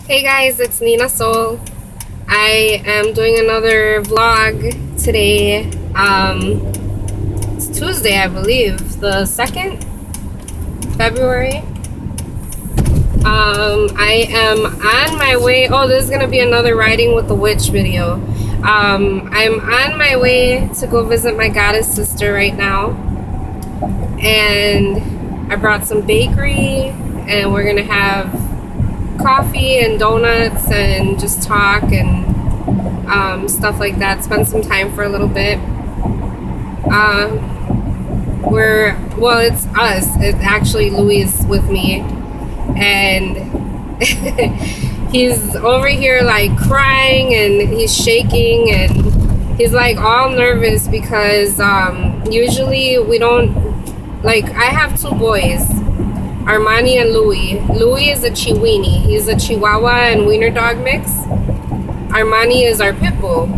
Hey guys, it's Nina Soul. I am doing another vlog today. It's Tuesday, I believe, the 2nd February. I am on my way. Oh, this is gonna be another Riding with the Witch video. I'm on my way to go visit my goddess sister right now, and I brought some bakery, and we're gonna have coffee and donuts and just talk and stuff like that. Spend some time for a little bit. It's us. It's actually Louis with me, and he's over here like crying and he's shaking and he's like all nervous because usually we don't like. I have two boys, Armani and Louis. Louis is a Chiweenie. He's a Chihuahua and Wiener dog mix. Armani is our pit bull.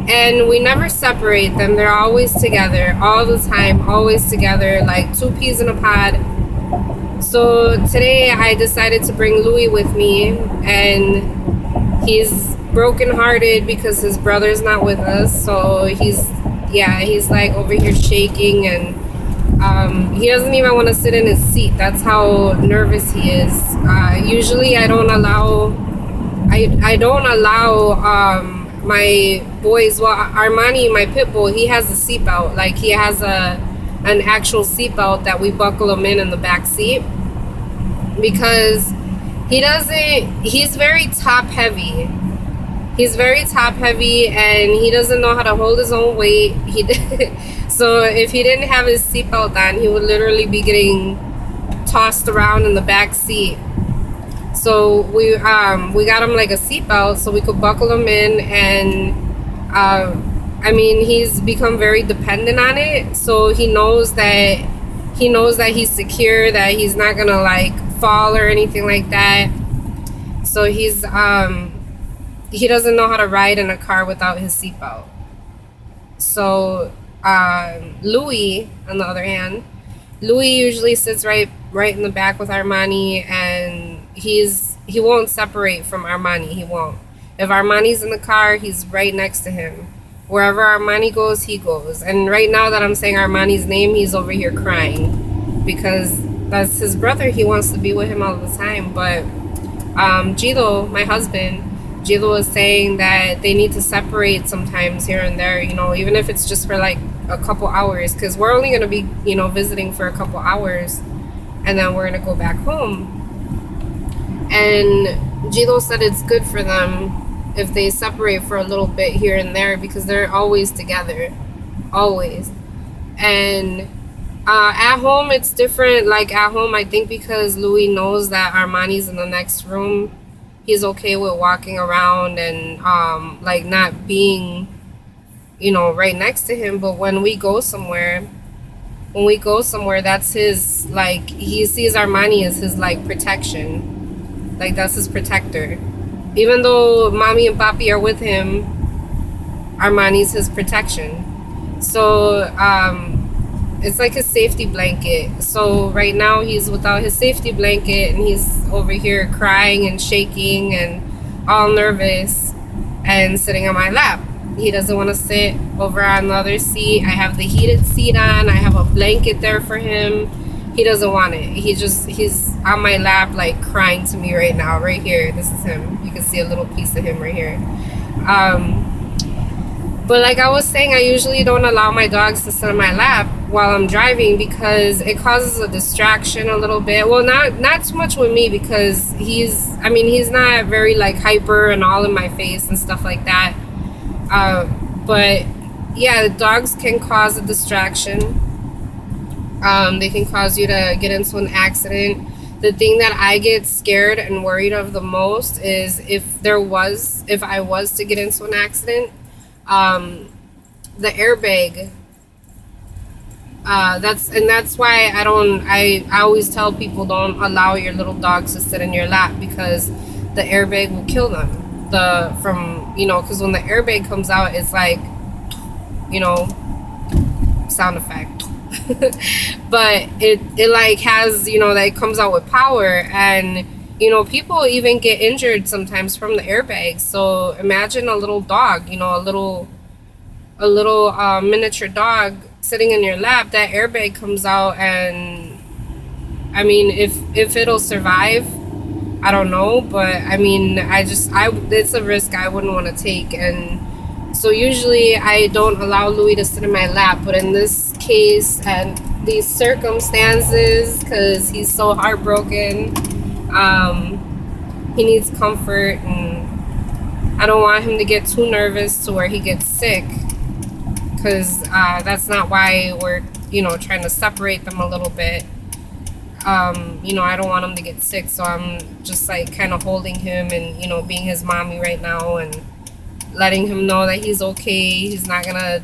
And we never separate them. They're always together, all the time, always together, like two peas in a pod. So today I decided to bring Louis with me, and he's brokenhearted because his brother's not with us. So he's like over here shaking, and he doesn't even want to sit in his seat. That's how nervous he is. Usually I don't allow my boys. Well, Armani, my pit bull, he has a seatbelt. Like he has an actual seatbelt that we buckle him in the back seat, because he's very top heavy. He's very top heavy, and he doesn't know how to hold his own weight. So if he didn't have his seatbelt on, he would literally be getting tossed around in the back seat. So we got him like a seatbelt so we could buckle him in, and he's become very dependent on it. So he knows that he's secure, that he's not gonna like fall or anything like that. So he doesn't know how to ride in a car without his seatbelt. So Louis, on the other hand, Louis usually sits right in the back with Armani, and he won't separate from Armani. He won't. If Armani's in the car, he's right next to him. Wherever Armani goes, he goes. And right now that I'm saying Armani's name, he's over here crying because that's his brother. He wants to be with him all the time. But Gilo, my husband, Gilo is saying that they need to separate sometimes here and there, even if it's just for like a couple hours, because we're only going to be, visiting for a couple hours, and then we're going to go back home. And Gilo said it's good for them if they separate for a little bit here and there, because they're always together, always. And at home it's different. Like at home, I think because Louis knows that Armani's in the next room, he's okay with walking around and like not being right next to him. But when we go somewhere, that's his, like, he sees Armani as his like protection. Like that's his protector. Even though mommy and papi are with him, Armani's his protection. So it's like a safety blanket. So right now he's without his safety blanket, and he's over here crying and shaking and all nervous and sitting on my lap. He doesn't want to sit over on the other seat. I have the heated seat on. I have a blanket there for him. He doesn't want it. He's on my lap like crying to me right now, right here. This is him. You can see a little piece of him right here. But like I was saying, I usually don't allow my dogs to sit on my lap while I'm driving because it causes a distraction a little bit. Well, not too much with me, because he's not very like hyper and all in my face and stuff like that. But yeah, the dogs can cause a distraction. They can cause you to get into an accident. The thing that I get scared and worried of the most is if I was to get into an accident, the airbag. That's why I always tell people, don't allow your little dogs to sit in your lap, because the airbag will kill them. Because when the airbag comes out, it's like, sound effect. But it like has, that it comes out with power, and People even get injured sometimes from the airbags. So imagine a little dog, a little miniature dog sitting in your lap. That airbag comes out, and I mean, if it'll survive, I don't know. But I mean, it's a risk I wouldn't want to take. And so usually I don't allow Louis to sit in my lap, but in this case and these circumstances, because he's so heartbroken, he needs comfort, and I don't want him to get too nervous to where he gets sick, because that's not why we're trying to separate them a little bit. I don't want him to get sick, so I'm just like kind of holding him and being his mommy right now, and letting him know that he's okay. He's not gonna,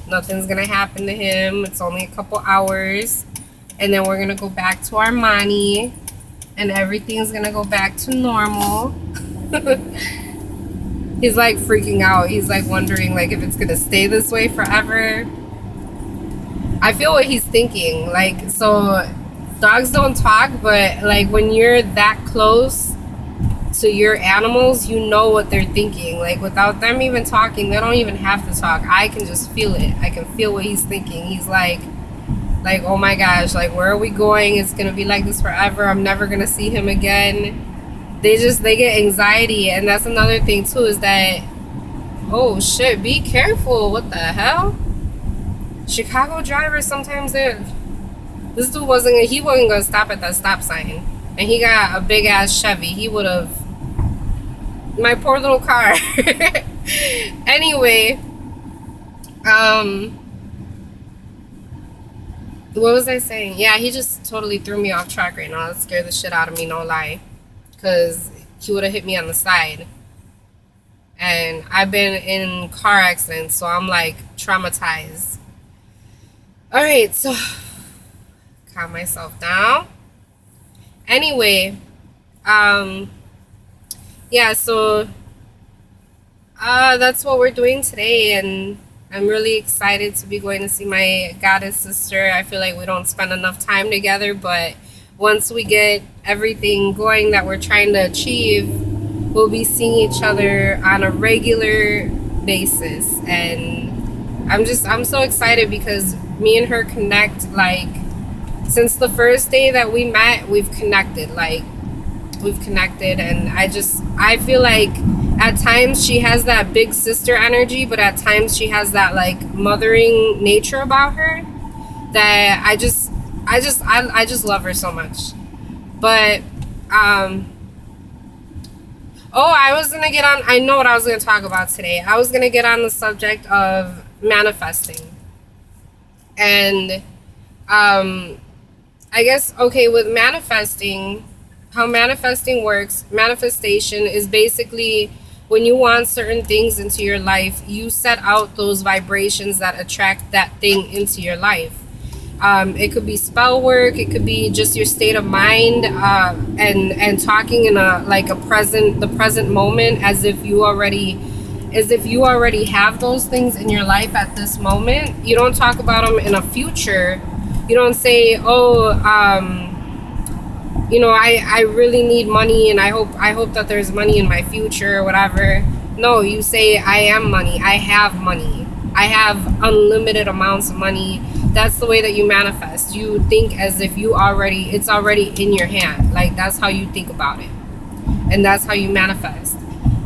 nothing's gonna happen to him. It's only a couple hours, and then we're gonna go back to Armani, and everything's gonna go back to normal. He's like freaking out. He's like wondering like if it's gonna stay this way forever. I feel what he's thinking. Like, so dogs don't talk, but like when you're that close to your animals, you know what they're thinking. Like, without them even talking, they don't even have to talk. I can just feel it. I can feel what he's thinking. He's like, oh my gosh, like, where are we going? It's gonna be like this forever. I'm never gonna see him again. They get anxiety. And that's another thing too, is that, oh shit, be careful. What the hell? Chicago drivers sometimes, this dude wasn't gonna stop at that stop sign, and he got a big ass Chevy. He would have, my poor little car. Anyway, what was I saying? Yeah, he just totally threw me off track right now. That scared the shit out of me, no lie, because he would have hit me on the side. And I've been in car accidents, so I'm like traumatized. All right, so calm myself down. Anyway, yeah, so that's what we're doing today, and I'm really excited to be going to see my goddess sister. I feel like we don't spend enough time together, but once we get everything going that we're trying to achieve, we'll be seeing each other on a regular basis. And I'm so excited because me and her connect, like, since the first day that we met, we've connected, and I feel like at times she has that big sister energy, but at times she has that like mothering nature about her that I just love her so much. But I know what I was gonna talk about today. I was gonna get on the subject of manifesting. And I guess, okay, with manifesting, how manifesting works, manifestation is basically when you want certain things into your life, you set out those vibrations that attract that thing into your life. It could be spell work, it could be just your state of mind, and talking in the present moment, as if you already have those things in your life at this moment. You don't talk about them in a future. You don't say, I really need money, and I hope that there's money in my future or whatever. No, you say, I am money. I have money. I have unlimited amounts of money. That's the way that you manifest. You think as if it's already in your hand. Like, that's how you think about it. And that's how you manifest.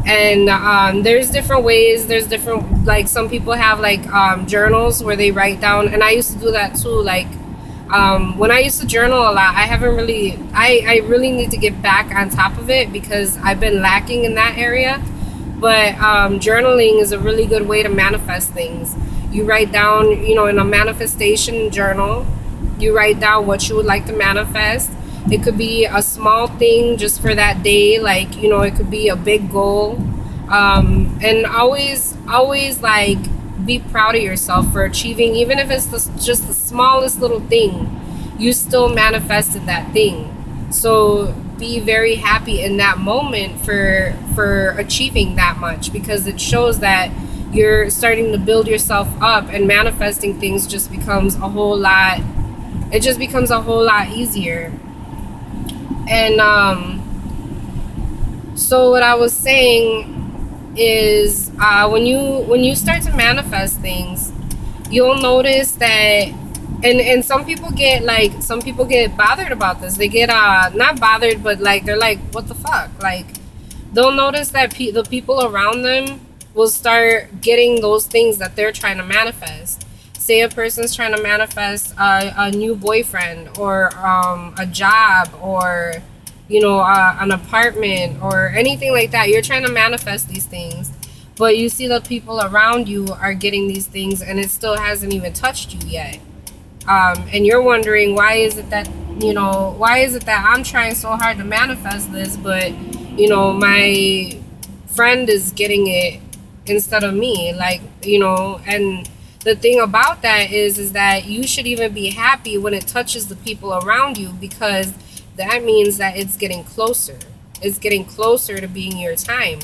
And there's different ways. There's different, like, some people have like journals where they write down, and I used to do that too. Like, when I used to journal a lot, I really need to get back on top of it because I've been lacking in that area. But journaling is a really good way to manifest things. You write down, in a manifestation journal, you write down what you would like to manifest. It could be a small thing just for that day, like, it could be a big goal. And always like, be proud of yourself for achieving, even if it's just the smallest little thing, you still manifested that thing. So be very happy in that moment for achieving that much, because it shows that you're starting to build yourself up, and manifesting things just becomes a whole lot easier. And So what I was saying is, when you start to manifest things, you'll notice that, and some people get bothered about this. They get not bothered, but like they're like, what the fuck? Like, they'll notice that the people around them will start getting those things that they're trying to manifest. Say a person's trying to manifest a new boyfriend, or a job, or an apartment, or anything like that. You're trying to manifest these things, but you see the people around you are getting these things, and it still hasn't even touched you yet. And you're wondering, why is it that I'm trying so hard to manifest this, but my friend is getting it instead of me, and the thing about that is that you should even be happy when it touches the people around you, because that means that it's getting closer. It's getting closer to being your time.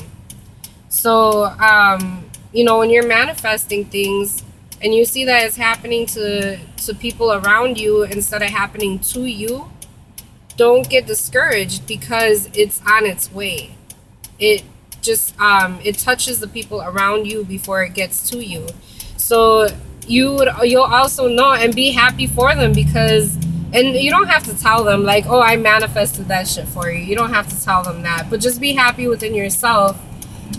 So, when you're manifesting things and you see that it's happening to people around you instead of happening to you, don't get discouraged, because it's on its way. It just it touches the people around you before it gets to you. So you'll also know and be happy for them, because, and you don't have to tell them like, oh, I manifested that shit for you. You don't have to tell them that, but just be happy within yourself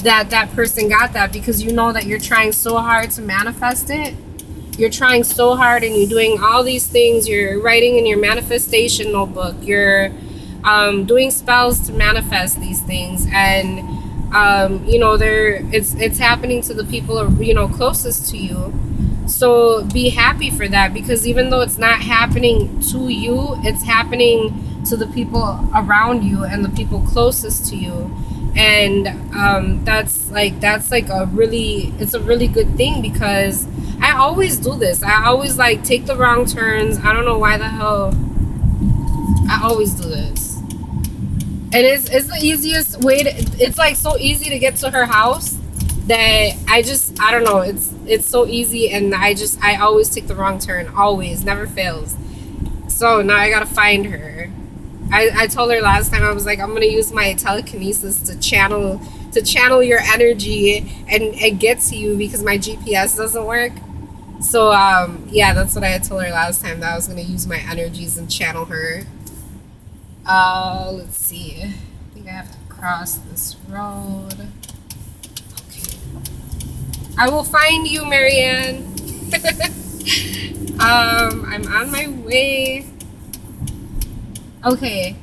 that that person got that, because you know that you're trying so hard to manifest it. You're trying so hard, and you're doing all these things. You're writing in your manifestation notebook. You're doing spells to manifest these things, and it's happening to the people closest to you. So be happy for that, because even though it's not happening to you, it's happening to the people around you and the people closest to you. And it's a really good thing, because I always do this. I always take the wrong turns. I don't know why the hell I always do this. And it's the easiest way to, it's so easy to get to her house that I don't know, it's so easy, and I always take the wrong turn, always, never fails. So now I gotta find her. I told her last time, I was like, I'm gonna use my telekinesis to channel your energy and get to you, because my GPS doesn't work. So that's what I had told her last time, that I was gonna use my energies and channel her. Let's see. I think I have to cross this road. Okay. I will find you, Marianne. I'm on my way. Okay.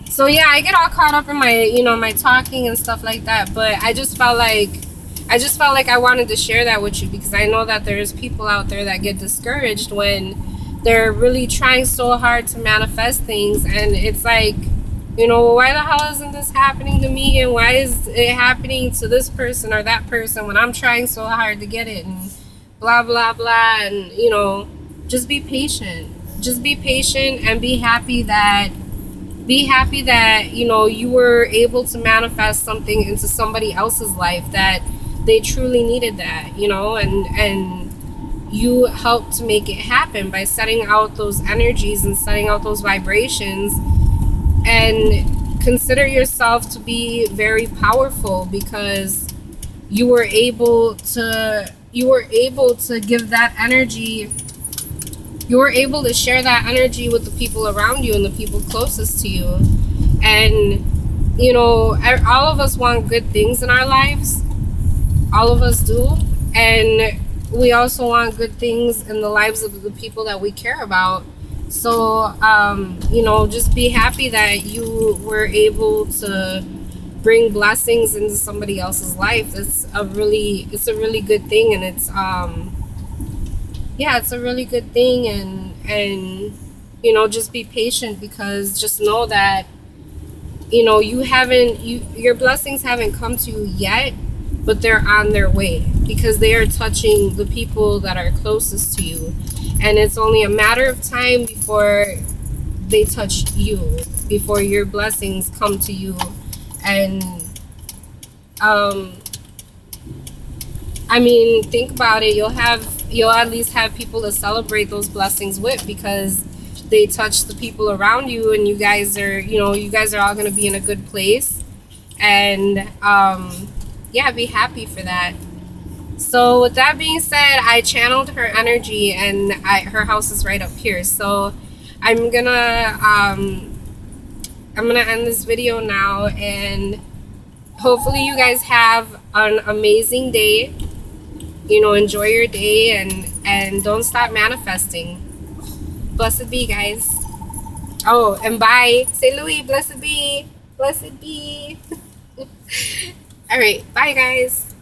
So yeah, I get all caught up in my talking and stuff like that, but I just felt like I wanted to share that with you, because I know that there's people out there that get discouraged when they're really trying so hard to manifest things, and it's like, why the hell isn't this happening to me, and why is it happening to this person or that person when I'm trying so hard to get it, and blah blah blah. And just be patient. Just be patient, and be happy that you were able to manifest something into somebody else's life that they truly needed that, and you helped to make it happen by setting out those energies and setting out those vibrations. And consider yourself to be very powerful, because you were able to give that energy. You were able to share that energy with the people around you and the people closest to you. And all of us want good things in our lives. All of us do. And we also want good things in the lives of the people that we care about. So just be happy that you were able to bring blessings into somebody else's life. It's a really good thing, and it's it's a really good thing. And just be patient, because just know that your blessings haven't come to you yet, but they're on their way, because they are touching the people that are closest to you, and it's only a matter of time before they touch you, before your blessings come to you. And think about it. You'll at least have people to celebrate those blessings with, because they touch the people around you, and you guys are all going to be in a good place. and yeah, be happy for that. So with that being said, I channeled her energy, and her house is right up here. So I'm gonna end this video now, and hopefully you guys have an amazing day. You know, enjoy your day, and don't stop manifesting. Blessed be, guys. Oh, and bye. Say Louis, blessed be. Blessed be. All right, bye guys.